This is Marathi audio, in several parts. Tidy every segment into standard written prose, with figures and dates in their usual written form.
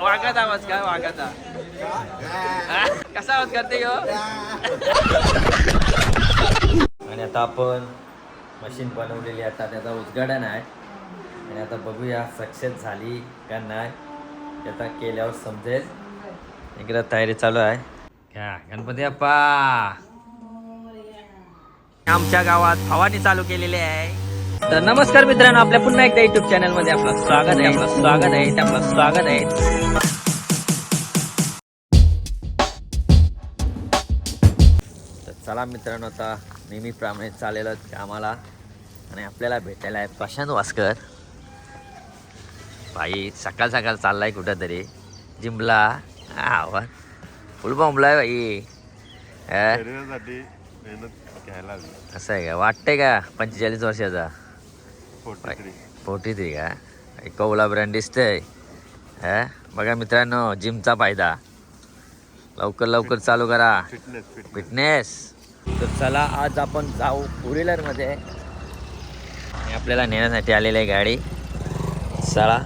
वाघाचा आवाज काय वाघाचा कसा आवाज करते ग. आणि आता आपण मशीन बनवलेली आता त्याचा उद्घाटन आहे आणि आता बघूया सक्सेस झाली का नाही ते आता केल्यावर समजेल. इकडे तयारी चालू आहे. क्या गणपती बाप्पा आमच्या गावात फवारणी चालू केलेली आहे. तर नमस्कार मित्रांनो, आपल्या पुन्हा एकदा युट्यूब चॅनल मध्ये आपलं स्वागत आहे. तर चला मित्रांनो, आता नेहमीप्रमाणे चालेल कामाला आणि आपल्याला भेटायला आहे प्रशांत वास्कर. भाई सकाळ सकाळ चाललाय कुठंतरी जिमला. आवाज फुल बॉम्बलाय भाई. असं आहे का, वाटतंय का 45 वर्षाचा 43 का कवला ब्रँड दिसतंय. बघा मित्रांनो, जिमचा फायदा लवकर चालू करा फिटनेस. तर चला आज आपण जाऊ 4व्हीलरमध्ये आणि आपल्याला नेण्यासाठी आलेली आहे गाडी. चला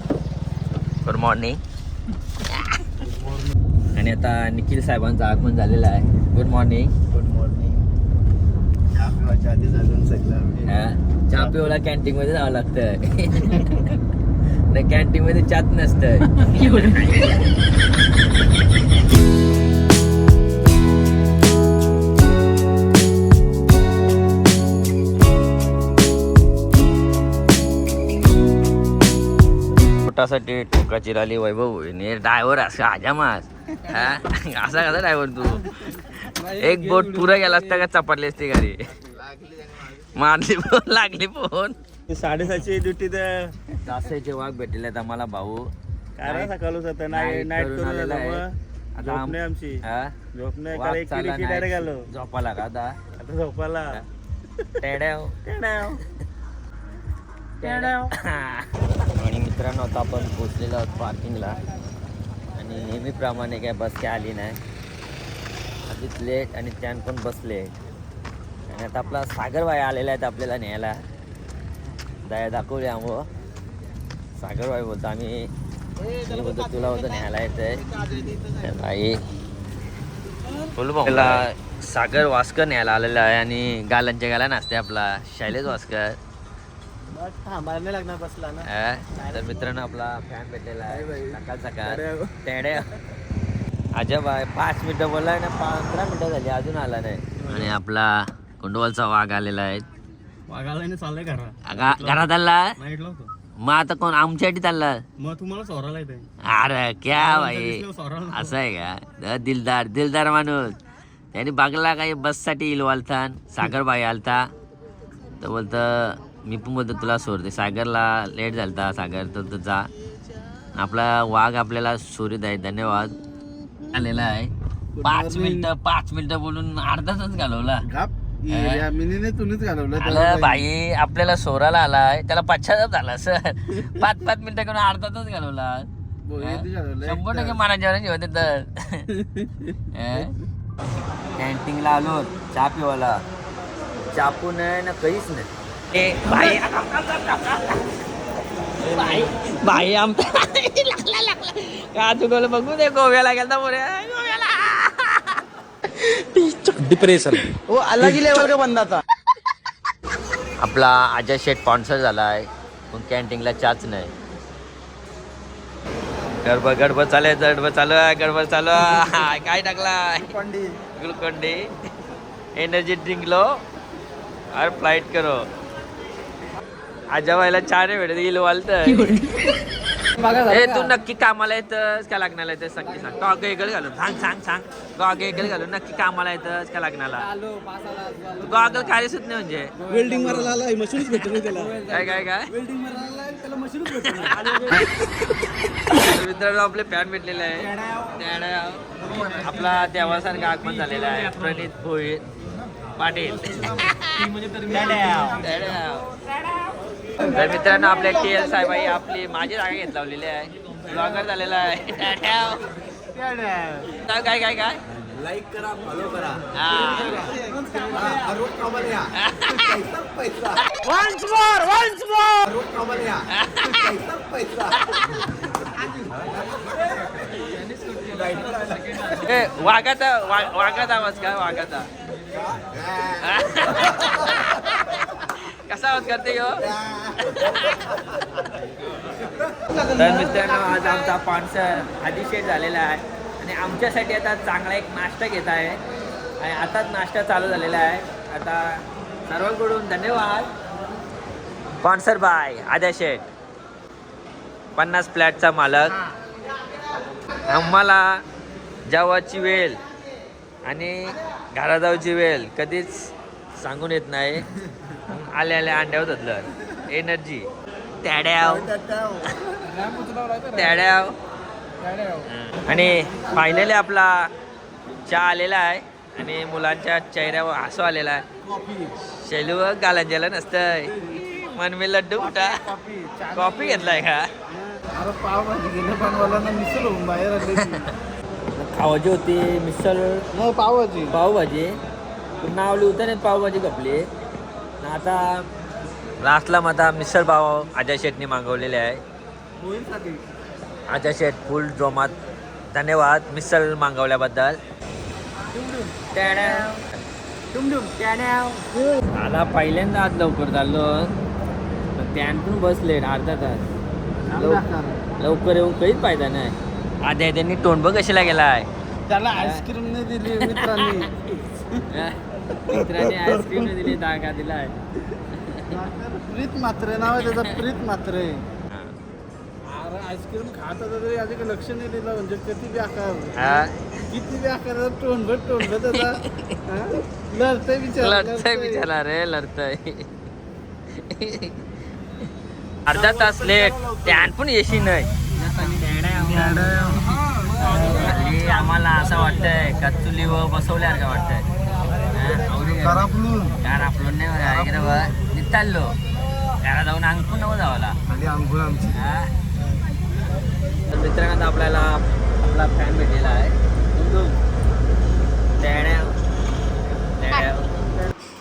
गुड मॉर्निंग. आणि आता निखिल साहेबांचं आगमन झालेलं आहे. Good morning. चहा पिवला कॅन्टीन मध्ये जावं लागतं. कॅन्टीन मध्ये चात नसतं. पोटासाठी टोकाची राली वैभव ड्रायव्हर असं आजामास. असा कसा ड्रायव्हर तू. एक बोट पुरं गेला असता का चपाटली असती गाडी. मारली फोन लागली फोन. 7:30 ड्युटी तर तासाचे वाघ भेटले तर मला भाऊ. काय सकाळच होतं नाईट करून आलेला झोपणे आमची झोपणे डायरेक्ट आलो झोपाला का आता झोपाला. आणि मित्रांनो, आता आपण पोचलेलो आहोत पार्किंगला आणि नेहमीप्रमाणे काय बस काय आली नाही. आधीच लेट आणि त्यान पण बसले. आणि आता आपला सागर भाई आलेला आहे आपल्याला न्यायला. दाखवले आम्ही. सागर भाई बोलतो आम्ही बोलतो तुला होतं न्यायला येतंय भाई. फुल बॉम्बला सागर वास्कर न्यायला आलेला आहे आणि गालांच्या गाला नाचते आपला शैलेश वास्कर. लागणार बसला ना. तर मित्रांनो, आपला फॅन भेटलेला आहे सकाळ तेड्या अजब आहे. 5 मिनिटं बोललाय ना, 15 मिनिटं झाली अजून आला नाही. आणि आपला कुंडवलचा वाघ आलेला आहे. वाघाला चाललंय घरात आला मग आता कोण आमच्यासाठी चालला मग तुम्हाला सोरायला येते. अरे क्या भाई असं आहे का. दिलदार माणूस. त्यांनी बघला काही बससाठी इलवालता. सागरबाई आलता तर बोलतं मी पण बोलतो तुला सोडते. सागरला लेट झालता. सागर तर जा. आपला वाघ आपल्याला सोरीत आहे. धन्यवाद. आलेला आहे. 5 मिनिटं बोलून अर्धा तास घालवला. तुम्हीच घालवलं आलं बाई आपल्याला सोराला आलाय. त्याला पश्चाताप झाला सर. 5 मिनिटं करून अर्धा तास घालवला. 100% मनाच्या जेवत तर. कॅन्टीनला आलो चहा पिवाला. चापू नाही ना काहीच नाही. भाई आमचा का चुकवलं बघू दे. गोव्याला गेलता बोरे गोव्याला. डिप्रेशन अलग लेवल का बंदाचा. आपला अजय शेठ स्पॉन्सर झाला आहे पण कॅन्टीनला चाच नाही. गडबड चालू आहे. काय टाकला Glucon D energy drink low और फ्लाइट करो. आजाबाईला चहा नाही भेटत गेलो वालत. तू नक्की कामाला येतस का लग्नाला येतस सांग. गॉगल घालून सांग गॉगल घालून नक्की कामाला येतस का लग्नाला. गॉगल खाली सुद्धा नाही म्हणजे वेल्डिंग मारायला मशीनच भेटत त्याला. काय वेल्डिंग मारायला त्याला मशीनच भेटत. मित्रांनो, आपले फॅन भेटलेले आहे. आपला देवासारखा आगमन झालेला आहे. प्रणित भोईर पाटील. तर मित्रांनो, आपल्या TL साहेब आपली माझी जागा घेत लावलेली आहे. ब्लॉगर झालेला आहे. काय लाईक करा, फॉलो करा. वाघाचा आवाज काय वाघाचा कसा आवाज करते ह्यो? तर मित्रांनो आज आमचा स्पॉन्सर आदिशेठ झालेला आहे आणि आमच्यासाठी आता चांगला एक नाश्ता घेत आहे आणि आताच नाश्ता चालू झालेला आहे. आता सर्वांकडून धन्यवाद. स्पॉन्सर बाय आदिशेठ 50 फ्लॅटचा मालक. आम्हाला जेवायची वेळ आणि घरा जाऊची वेळ कधीच सांगून येत नाही. आल्या अंड्यावर धरलं एनर्जी त्याड्याव त्याड्याव. आणि फायनली आपला चहा आलेला आहे आणि मुलांच्या चेहऱ्यावर हसू आलेला आहे. शैलू गालांजेला नसतंय मन मी लड्डू कुठा कॉफी घेतलाय का? पावभाजी गेलं बनवायला मिसळ होऊन बाहेर आले. खावाची होती मिसळ नाही पावभाजी नाव लिहितं नाही पावभाजी कपली. आता लास्टला मग आता मिसळ पाव अजय शेठनी मागवलेले आहे. अजय शेठ फुल जोमात धन्यवाद मिसळ मागवल्याबद्दल. आता पहिल्यांदा आज लवकर चाललो त्यातून बसले अर्धा तास. लवकर येऊन काहीच फायदा नाही. आद्या त्यांनी तोंड बघ कशाला गेलाय. त्याला आईस्क्रीम नाही दिली मित्राने आईस्क्रीम नाही दिली दागा दिलाय. प्रीत मात्रे नाव आहे त्याचा प्रीत मात्रे. अरे आईस्क्रीम खात होता तरी आधी लक्ष नाही दिलं म्हणजे किती बी आकार तोंड त्याचा लढतय बिचारा रे लढतय. अर्धा तास लेट त्यान पण येशी नाही. आम्हाला असं वाटतंय का चुलीवर बसवल्यासारखं वाटतंय. कार आपलं नाही चाललो त्याला जाऊन अंगपून नवं जावाला. तर मित्रांनो आपल्याला आपला फॅन भेटलेला आहे.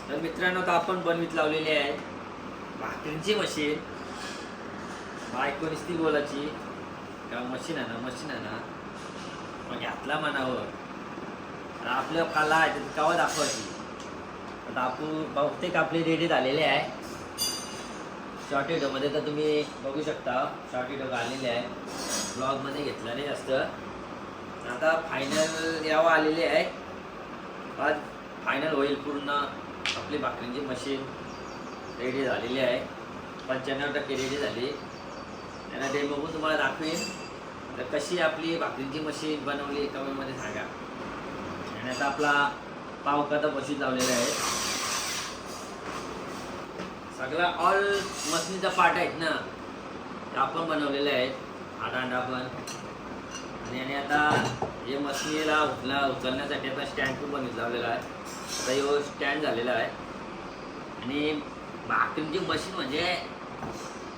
तर मित्रांनो आता आपण बनवीत लावलेली आहे भाकरींची मशीन. बायको नुसती बोलायची का मशीन आहे ना मग घातला मनावर आपलं कला आहे त्याची कवा दाखवायची. आता आपण बहुतेक आपले रेडी झालेले आहे. शॉर्ट व्हिडिओमध्ये तर तुम्ही बघू शकता शॉर्ट व्हिडिओ आलेले आहे. ब्लॉगमध्ये घेतला नाही जास्त. आता फायनल यावं आलेले आहे. आज फायनल होईल पूर्ण आपली भाकरींची मशीन रेडी झालेली आहे. 95% रेडी झाली. त्यांना ते बघून तुम्हाला दाखवेन तर कशी आपली भाकरींची मशीन बनवली कमेंटमध्ये सांगा. आणि आता आपला पाव कथा मशीन लावलेला आहे. सगळा ऑल मशीनचा पार्ट आहेत ना ते आपण बनवलेले आहेत. हातांडा पण आणि आता हे मशीनीला उचलण्यासाठी आता स्टँड पण बनवून लावलेला आहे. आता ह्यो स्टँड झालेला आहे. आणि भाकरींची मशीन म्हणजे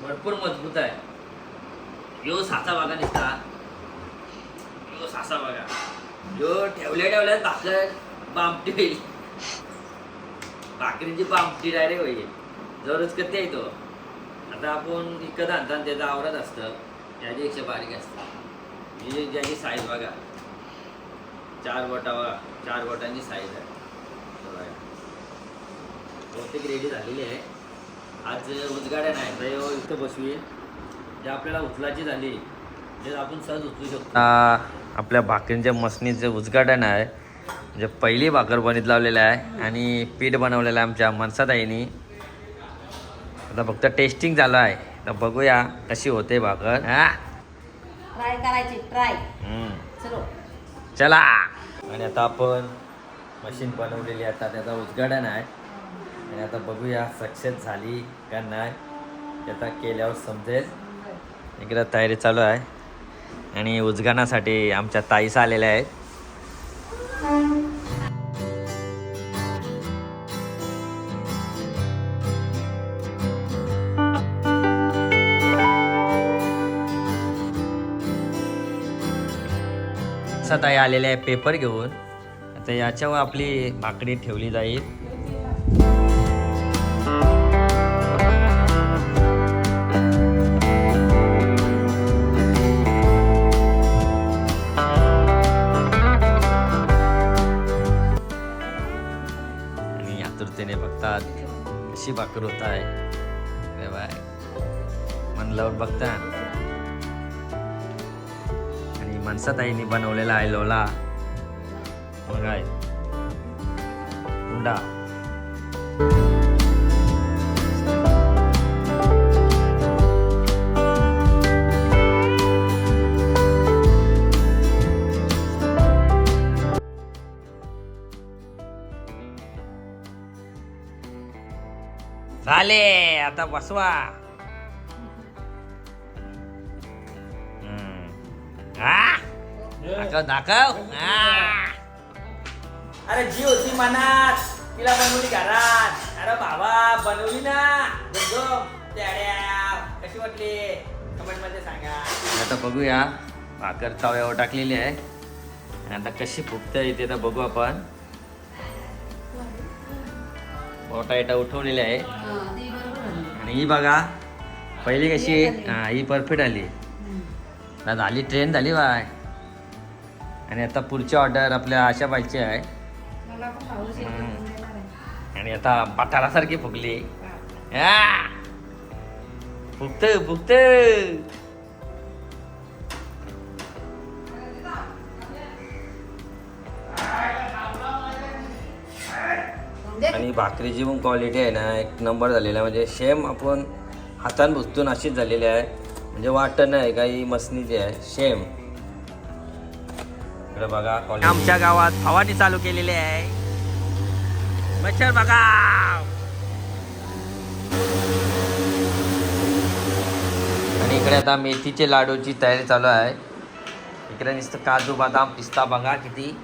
भरपूर मजबूत आहे. ह्यो साचा बघा दिसता ह्यो साचा बघा ह्यो ठेवल्या भाकर बामटी होईल. भाकरींची बामटी डायरेक्ट होईल. जरूरच कधी येतो. आता आपण विकत आणताना त्याचं आवरत असतं त्याच्यापेक्षा बारीक असतं. ही ज्याची साईज बघा 4 बोटांची साईज आहे. बहुतेक रेडी झालेली आहे. आज उजगाड्या नाही तर इथं बसवी जे आपल्याला उचलाची झाली जे आपण सहज उचलू शकतो. आपल्या भाकरींच्या मशनीचं उद्घाटन आहे. म्हणजे पहिली भाकर बनवीत लावलेलं आहे आणि पीठ बनवलेलं आहे आमच्या मनसाताईंनी. आता फक्त टेस्टिंग झालं आहे तर बघूया कशी होते भाकर. ट्राय करायची ट्राय. चला. आणि आता आपण मशीन बनवलेली आता त्याचा उद्घाटन आहे आणि आता बघूया सक्सेस झाली का नाही ते आता केल्यावर समजेल. इकडं तयारी चालू आहे आणि उद्घाटनासाठी आमच्या ताईस आलेल्या आहेत. ताई आलेले आहे पेपर घेऊन. आता याच्यावर आपली भाकरी ठेवली जाईल. भाकर होत आहे रे बाय मन लावून बघता. आणि माणसात आईने बनवलेला आहे लोला. मग आहे उंडा. झाले आता बसवा. दाखव दाखव. अरे जी होती मनात तिला बनवली घरात. अरे बाबा बनवली ना. कशी वाटली कमेंट मध्ये सांगा. आता बघूया भाकर तव्यावर टाकलेली आहे. आता कशी फुगते येते आता बघू आपण. मोठा उठवलेली आहे. आणि ही बघा पहिली कशी ही परफेक्ट आली. झाली ट्रेन झाली बाय. आणि आता पुढची ऑर्डर आपल्या आशा बाईची आहे. आणि आता पठारासारखी फुगली. फुगत फुगत. आणि भाकरीची पण क्वालिटी आहे ना एक नंबर झालेला आहे. म्हणजे सेम आपण हातान भुसतून अशीच झालेली आहे. म्हणजे वाटत नाही काही मसनीची आहे सेम. इकडे बघा आमच्या गावात फवारणी चालू केलेली आहे. मच्छर बघा. आणि इकडे आता मेथीचे लाडूची तयारी चालू आहे. इकडे नुसतं काजू बदाम पिस्ता बघा किती.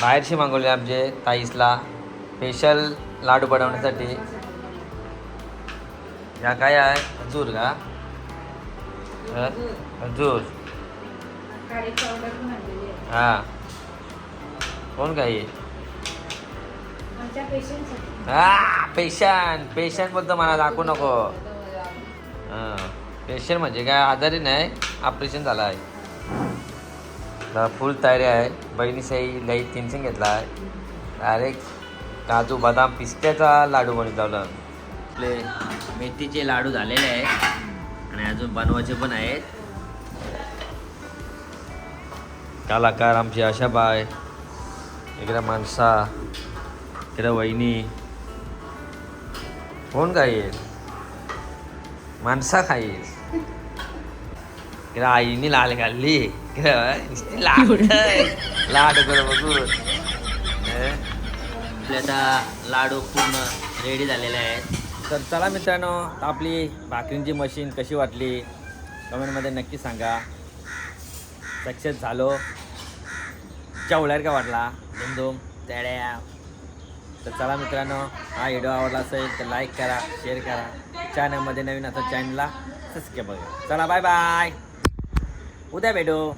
बाहेरशी मागवले आमचे ताईसला स्पेशल लाडू बनवण्यासाठी. या काय आहे खजूर का खजूर. हा कोण काय हा पेशंट बोलतो मला दाखवू नको. पेशंट म्हणजे काय आजारी नाही ऑपरेशन झालं आहे. फुल तयारी आहे. बहिणीसाई लई टेन्शन घेतला आहे. डायरेक्ट काजू बदाम पिस्त्याचा लाडू बनवला. आपले मेथीचे लाडू झालेले आहेत आणि अजून बनवायचे पण आहेत. कलाकार आमची आशा बाय. इकडे माणसा इकडे वहिनी. कोण खाईल माणसा खाईल. इकडे आईनी लाल घालली. लाड लाड कर बघू. आता लाडू पूर्ण रेडी झालेले आहेत. तर चला मित्रांनो आपली भाकरींची मशीन कशी वाटली कमेंटमध्ये नक्की सांगा. सक्सेस झालो. जेवल्यावर का वाटला धूम तड्या. तर चला मित्रांनो हा व्हिडिओ आवडला असेल तर लाईक करा शेअर करा. चॅनलमध्ये नवीन आता चॅनलला सबस्क्राईब करा. चला बाय बाय. उद्या भेटू.